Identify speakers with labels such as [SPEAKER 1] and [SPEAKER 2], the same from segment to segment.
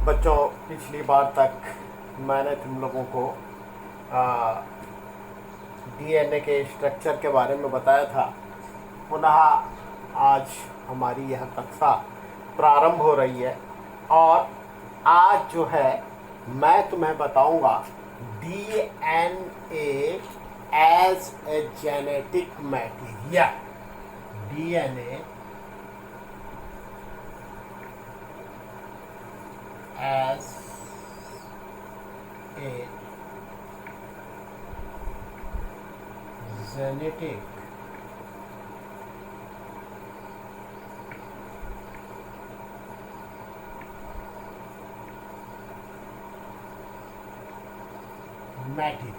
[SPEAKER 1] बच्चों, पिछली बार तक मैंने तुम लोगों को डीएनए के स्ट्रक्चर के बारे में बताया था। पुनः आज हमारी यह कक्षा प्रारंभ हो रही है और आज जो है मैं तुम्हें बताऊंगा DNA as a genetic material. DNA as a genetic material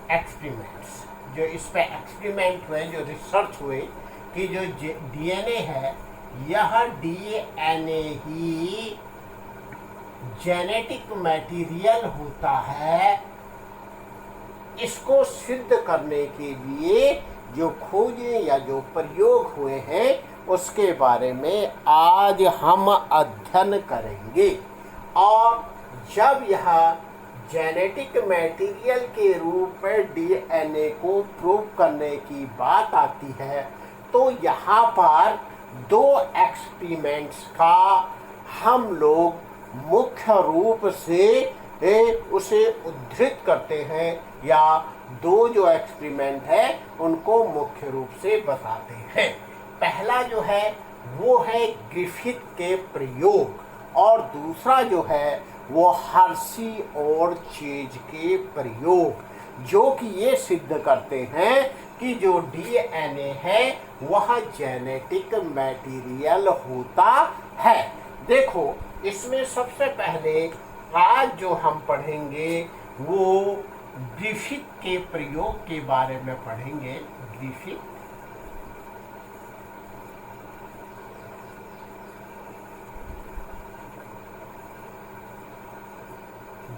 [SPEAKER 1] experiments. जो इस पे एक्सपेरिमेंट हुए, जो रिसर्च हुए कि जो डीएनए है, यह डीएनए ही जेनेटिक मटेरियल होता है। इसको सिद्ध करने के लिए जो खोजें या जो प्रयोग हुए हैं उसके बारे में आज हम अध्ययन करेंगे। और जब यह जेनेटिक मटेरियल के रूप में डीएनए को प्रूव करने की बात आती है तो यहाँ पर दो एक्सपेरिमेंट्स का हम लोग मुख्य रूप से उसे उद्धृत करते हैं, या दो जो एक्सपेरिमेंट है उनको मुख्य रूप से बताते हैं। पहला जो है वो है ग्रिफिथ के प्रयोग और दूसरा जो है वो हर्शी और चेज के प्रयोग, जो कि ये सिद्ध करते हैं कि जो डीएनए है वह जेनेटिक मटेरियल होता है। देखो, इसमें सबसे पहले आज जो हम पढ़ेंगे वो ग्रिफिथ के प्रयोग के बारे में पढ़ेंगे।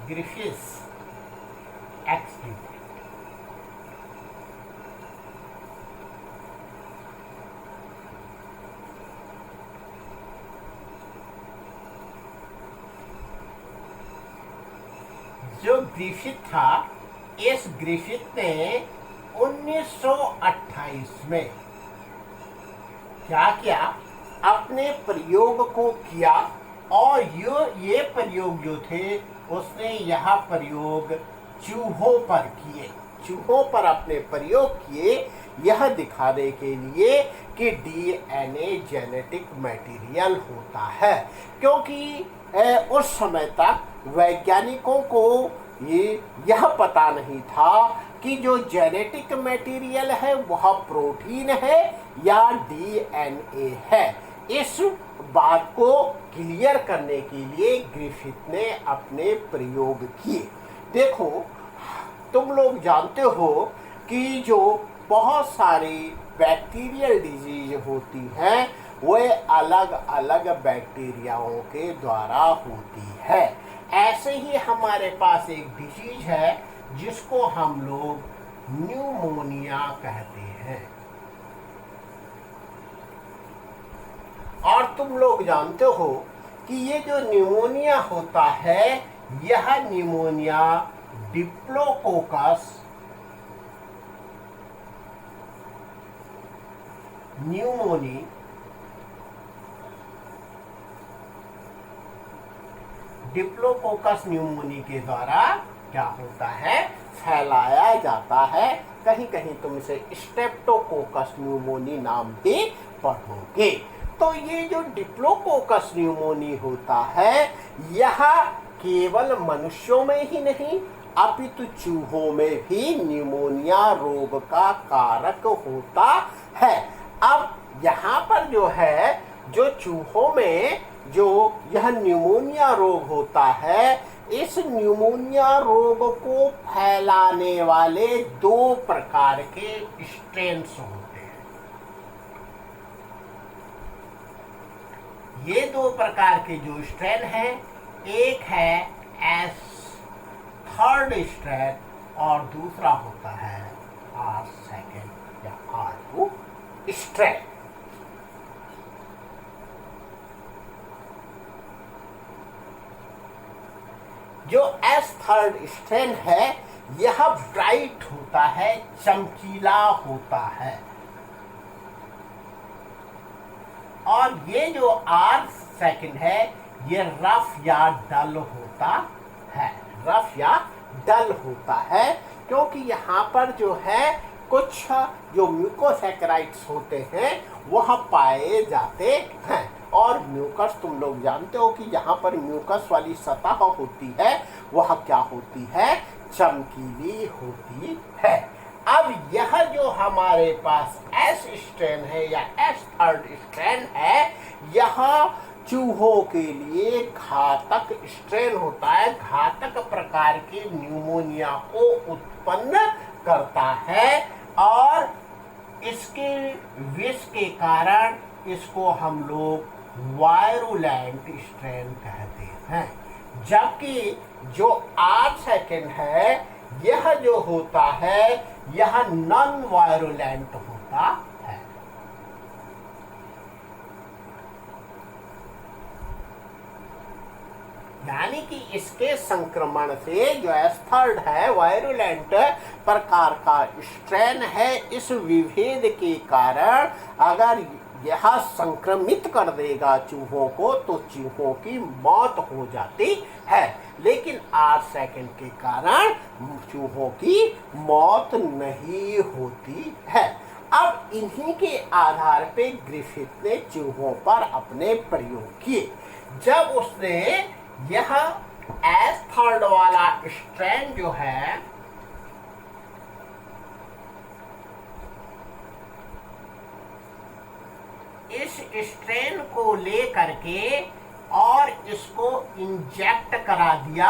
[SPEAKER 1] Griffiths experiment. जो ग्रिफिथ था, इस ग्रिफिथ ने 1928 में क्या किया, अपने प्रयोग को किया। और ये प्रयोग जो थे उसने यह प्रयोग चूहों पर किए। चूहों पर अपने प्रयोग किए यह दिखाने के लिए कि डीएनए जेनेटिक मटेरियल होता है, क्योंकि उस समय तक वैज्ञानिकों को यह पता नहीं था कि जो जेनेटिक मटेरियल है वह प्रोटीन है या डीएनए है। इस बात को क्लियर करने के लिए ग्रिफिथ ने अपने प्रयोग किए। देखो, तुम लोग जानते हो कि जो बहुत सारी बैक्टीरियल डिजीज होती हैं वह अलग अलग बैक्टीरियाओं के द्वारा होती है। ऐसे ही हमारे पास एक डिजीज है जिसको हम लोग न्यूमोनिया कहते हैं। और तुम लोग जानते हो कि ये जो न्यूमोनिया होता है, यह pneumonia diplococcus pneumoniae diplococcus pneumoniae के द्वारा क्या होता है, फैलाया जाता है। कहीं कहीं तुम इसे स्ट्रेप्टोकोकस न्यूमोनी नाम भी पढ़ोगे। तो ये जो डिप्लोकोकस न्यूमोनी होता है यह केवल मनुष्यों में ही नहीं अपितु चूहों में भी न्यूमोनिया रोग का कारक होता है। अब यहाँ पर जो है, जो चूहों में जो यह न्यूमोनिया रोग होता है, इस न्यूमोनिया रोग को फैलाने वाले दो प्रकार के स्ट्रेन्स होते हैं। ये दो प्रकार के जो स्ट्रेन है, एक है एस थर्ड स्ट्रेन और दूसरा होता है आर सेकेंड या R2 स्ट्रेन। जो एस थर्ड स्ट्रैंड है यह ब्राइट होता है, चमकीला होता है, और ये जो आर सेकंड है ये रफ या डल होता है, रफ या डल होता है, क्योंकि यहाँ पर जो है कुछ जो म्यूकोसैकेराइड्स होते हैं वह पाए जाते हैं। और म्यूकस तुम लोग जानते हो कि यहाँ पर म्यूकस वाली सतह होती है वह क्या होती है, चमकीली होती है। अब यह जो हमारे पास एस स्ट्रेन है या एस थर्ड स्ट्रेन है, यह चूहों के लिए घातक स्ट्रेन होता है, घातक प्रकार के न्यूमोनिया को उत्पन्न करता है, और इसके विष के कारण इसको हम लोग वायरुलेंट स्ट्रेन कहते हैं। जबकि जो आर सेकंड है यह जो होता है यह नॉन वायरुलेंट होता है। यानी कि इसके संक्रमण से जो एस थर्ड है वायरुलेंट प्रकार का स्ट्रेन है, इस विभेद के कारण अगर यह संक्रमित कर देगा चूहों को तो चूहों की मौत हो जाती है, लेकिन आर सेकंड के कारण चूहों की मौत नहीं होती है। अब इन्हीं के आधार पे ग्रिफिथ ने चूहों पर अपने प्रयोग किए। जब उसने यह एस थर्ड वाला स्ट्रेन जो है इस स्ट्रेन को ले करके और इसको इंजेक्ट करा दिया,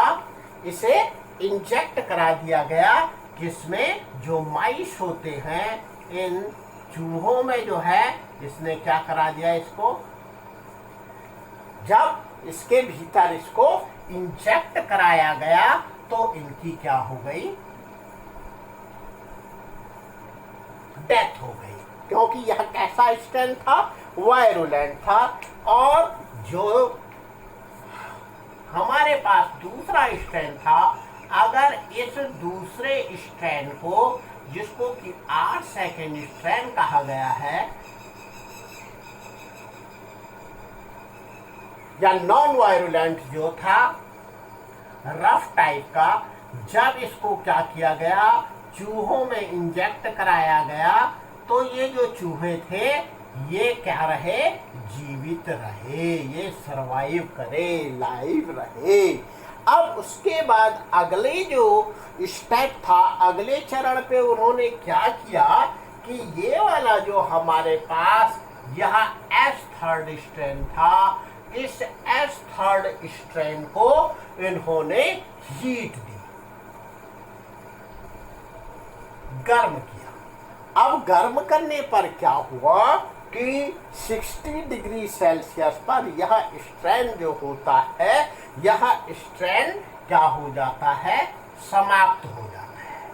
[SPEAKER 1] इसे इंजेक्ट करा दिया गया, किसमें, जो माइस होते हैं इन चूहों में जो है, इसने क्या करा दिया इसको, जब इसके भीतर इसको इंजेक्ट कराया गया तो इनकी क्या हो गई, डेथ हो गई, क्योंकि यह कैसा स्ट्रेन था, वायरुलेंट था। और जो हमारे पास दूसरा स्ट्रेन था, अगर इस दूसरे स्ट्रेन को, जिसको कि आर सेकेंड स्ट्रेन कहा गया है या नॉन वायरुलेंट जो था, रफ टाइप का, जब इसको क्या किया गया, चूहों में इंजेक्ट कराया गया, तो ये जो चूहे थे ये क्या रहे, जीवित रहे, ये सरवाइव करे, लाइव रहे। अब उसके बाद अगले जो स्टेप था, अगले चरण पे उन्होंने क्या किया कि ये वाला जो हमारे पास यह एस थर्ड स्ट्रेन था, इस एस थर्ड स्ट्रेन को इन्होंने हीट दी, गर्म किया। अब गर्म करने पर क्या हुआ कि 60 डिग्री सेल्सियस पर यह स्ट्रेन जो होता है, यह स्ट्रेन क्या हो जाता है, समाप्त हो जाता है।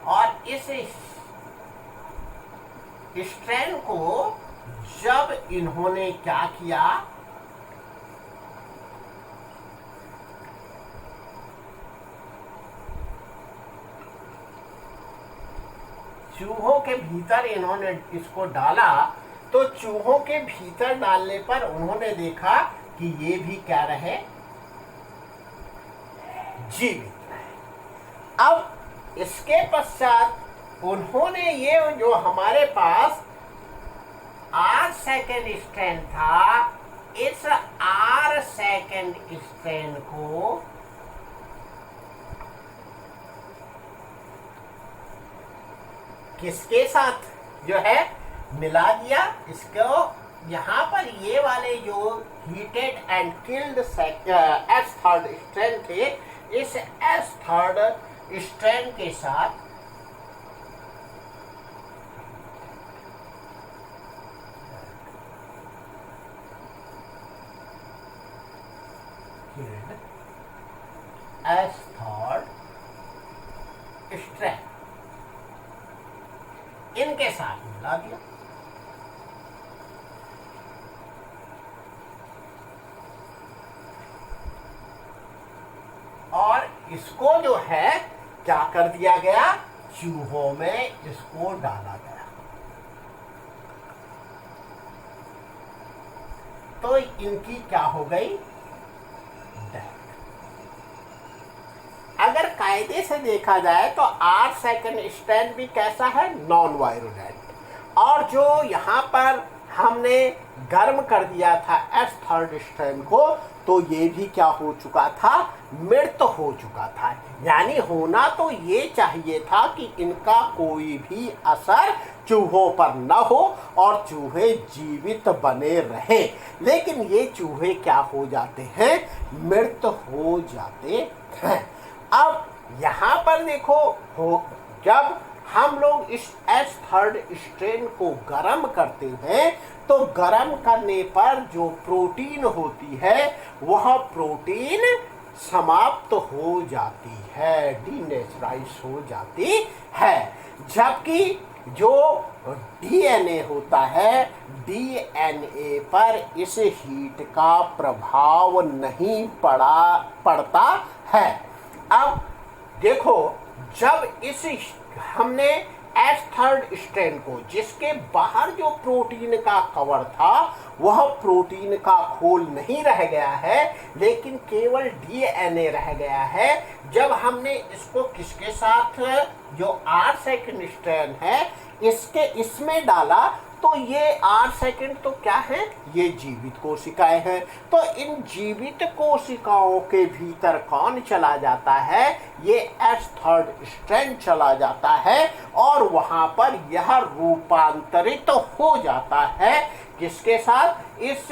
[SPEAKER 1] और इस स्ट्रेन को जब इन्होंने क्या किया, चूहों के भीतर इन्होंने इसको डाला, तो चूहों के भीतर डालने पर उन्होंने देखा कि ये भी क्या रहे, जीवित रहे। अब इसके पश्चात उन्होंने ये जो हमारे पास आर सेकेंड स्ट्रेन था, इस आर सेकेंड स्ट्रेन को किसके साथ जो है मिला दिया, इसको यहाँ पर ये वाले जो heated and killed S third strain थे, इस एस थर्ड स्ट्रेन के साथ एस थर्ड स्ट्रेन इनके साथ मिला दिया। इसको जो है क्या कर दिया गया, चूहों में इसको डाला गया। तो इनकी क्या हो गई, डेथ। अगर कायदे से देखा जाए तो आर सेकंड स्ट्रैंड भी कैसा है, नॉन वायरुलेंट। और जो यहाँ पर हमने गर्म कर दिया था एस थर्ड स्ट्रैंड को, तो ये भी क्या हो चुका था, मृत हो चुका था। यानी होना तो ये चाहिए था कि इनका कोई भी असर चूहों पर न हो और चूहे जीवित बने रहे, लेकिन ये चूहे क्या हो जाते हैं, मृत हो जाते हैं। अब यहाँ पर देखो, जब हम लोग इस एस थर्ड स्ट्रेन को गर्म करते हैं तो गर्म करने पर जो प्रोटीन होती है वह प्रोटीन समाप्त हो जाती है, डीनेचुराइज हो जाती है। जबकि जो डीएनए होता है, डीएनए पर इस हीट का प्रभाव नहीं पड़ता है। अब देखो, जब इस हमने एस थर्ड स्ट्रैंड को, जिसके बाहर जो प्रोटीन का कवर था वह प्रोटीन का खोल नहीं रह गया है, लेकिन केवल डीएनए रह गया है। जब हमने इसको किसके साथ, जो आर सेकंड स्ट्रैंड है, इसमें डाला, तो ये आर सेकंड तो क्या है, ये जीवित कोशिकाएं हैं। तो इन जीवित कोशिकाओं के भीतर कौन चला जाता है, ये एस थर्ड स्ट्रैंड चला जाता है और वहां पर यह रूपांतरित हो जाता है किसके साथ, इस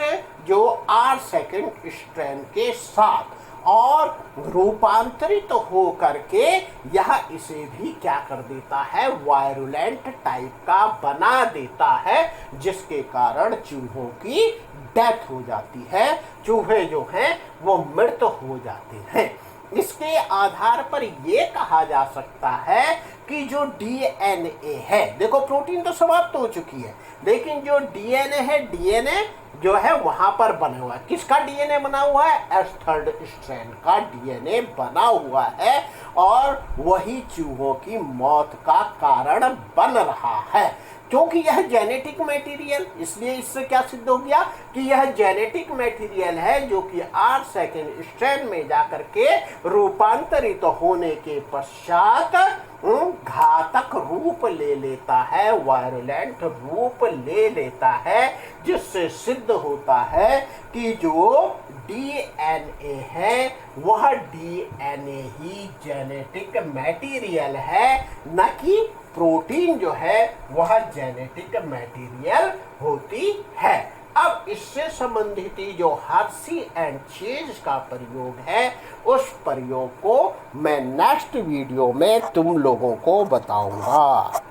[SPEAKER 1] जो आर सेकंड स्ट्रैंड के साथ। और रूपांतरित हो करके यह इसे भी क्या कर देता है, वायरुलेंट टाइप का बना देता है, जिसके कारण चूहों की डेथ हो जाती है, चूहे जो हैं वो मृत हो जाते हैं। इसके आधार पर यह कहा जा सकता है कि जो डीएनए है, देखो प्रोटीन तो समाप्त हो चुकी है, लेकिन जो डीएनए है, डीएनए जो है वहां पर बना हुआ है। किसका डीएनए बना हुआ है, एस थर्ड स्ट्रैंड का डीएनए बना हुआ है, और वही चूहों की मौत का कारण बन रहा है। क्योंकि यह जेनेटिक मटेरियल, इसलिए इससे क्या सिद्ध हो गया कि यह जेनेटिक मटेरियल है जो कि आर सेकंड स्ट्रैंड में जाकर के रूपांतरित होने के पश्चात घातक रूप ले लेता है, वायरुलेंट रूप ले लेता है, जिससे सिद्ध होता है कि जो डीएनए है वह डीएनए ही जेनेटिक मटेरियल है, न कि प्रोटीन जो है वह जेनेटिक मटेरियल होती है। अब इससे संबंधित जो हर्शी एंड चेज का प्रयोग है, उस प्रयोग को मैं नेक्स्ट वीडियो में तुम लोगों को बताऊंगा।